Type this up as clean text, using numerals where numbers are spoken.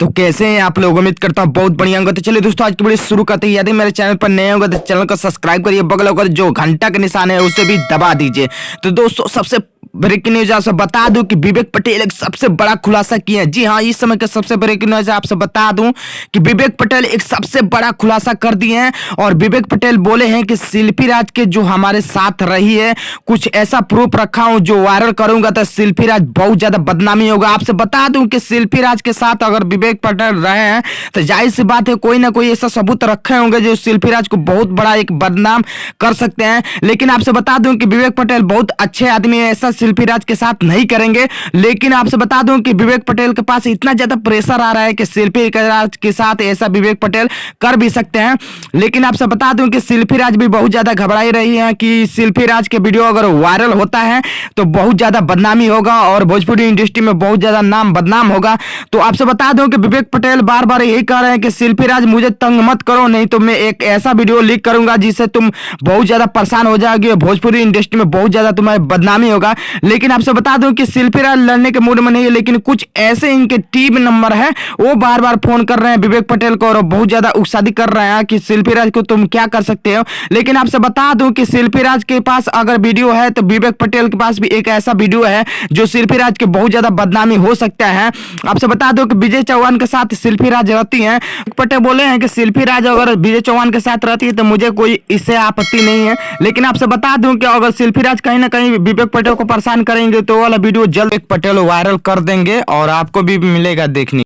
तो कैसे हैं आप लोग। उम्मीद करता हूँ बहुत बढ़िया होंगे। तो चलिए दोस्तों आज की वीडियो शुरू करते हैं। यदि मेरे चैनल पर नए होंगे तो चैनल को सब्सक्राइब करिए, बगल होकर जो घंटा का निशान है उसे भी दबा दीजिए। तो दोस्तों सबसे ब्रेकिंग न्यूज आपसे बता दूं कि विवेक पटेल एक सबसे बड़ा खुलासा किए हैं। जी हाँ, इस समय का सबसे ब्रेकिंग न्यूज आपसे बता दूं कि विवेक पटेल एक सबसे बड़ा खुलासा कर दिए हैं। और विवेक पटेल बोले हैं कि शिल्पी राज के जो हमारे साथ रही है, कुछ ऐसा प्रूफ रखा हूं जो वायरल करूंगा तो शिल्पी राज बहुत ज्यादा बदनामी होगा। आपसे बता दूं कि शिल्पी राज के साथ अगर विवेक पटेल रहे हैं तो जाहिर सी बात है कोई ना कोई ऐसा सबूत रखे होंगे जो शिल्पी राज को बहुत बड़ा एक बदनाम कर सकते हैं। लेकिन आपसे बता दूं कि विवेक पटेल बहुत अच्छे आदमी है, ऐसा शिल्पी राज के साथ नहीं करेंगे। लेकिन आपसे बता दूं कि विवेक पटेल के पास इतना ज्यादा प्रेशर आ रहा है कि शिल्पी राज के साथ ऐसा विवेक पटेल कर भी सकते हैं। लेकिन आपसे बता दूं कि शिल्पी राज भी बहुत ज्यादा घबराई रही है कि शिल्पी राज के वीडियो अगर वायरल होता है तो बहुत ज्यादा बदनामी होगा और भोजपुरी इंडस्ट्री में बहुत ज्यादा नाम बदनाम होगा। तो आपसे बता दूं कि विवेक पटेल बार बार यही कह रहे हैं कि शिल्पी राज मुझे तंग मत करो, नहीं तो मैं एक ऐसा वीडियो लीक करूंगा जिससे तुम बहुत ज्यादा परेशान हो जाओगे, भोजपुरी इंडस्ट्री में बहुत ज्यादा तुम्हारी बदनामी होगा। लेकिन आपसे बता दूं कि शिल्पी राज लड़ने के मूड में नहीं है, लेकिन कुछ ऐसे इनके टीम नंबर है वो बार बार फोन कर रहे हैं विवेक पटेल को और बहुत ज्यादा उकसादी कर रहे हैं कि शिल्पी राज को तुम क्या कर सकते हो। लेकिन आपसे बता दूं कि शिल्पी राज के पास अगर वीडियो है तो विवेक पटेल के पास भी एक ऐसा वीडियो है जो शिल्पी राज के बहुत ज्यादा बदनामी हो सकता है। आपसे बता दूं कि विजय चौहान के साथ शिल्पी राज रहती हैं। पटेल बोले हैं कि शिल्पी राज अगर विजय चौहान के साथ रहती है तो मुझे कोई इससे आपत्ति नहीं है। लेकिन आपसे बता दूं कि अगर शिल्पी राज कहीं ना कहीं विवेक पटेल को परेशान करेंगे तो वाला वीडियो जल्द विवेक पटेल वायरल कर देंगे और आपको भी मिलेगा देखने।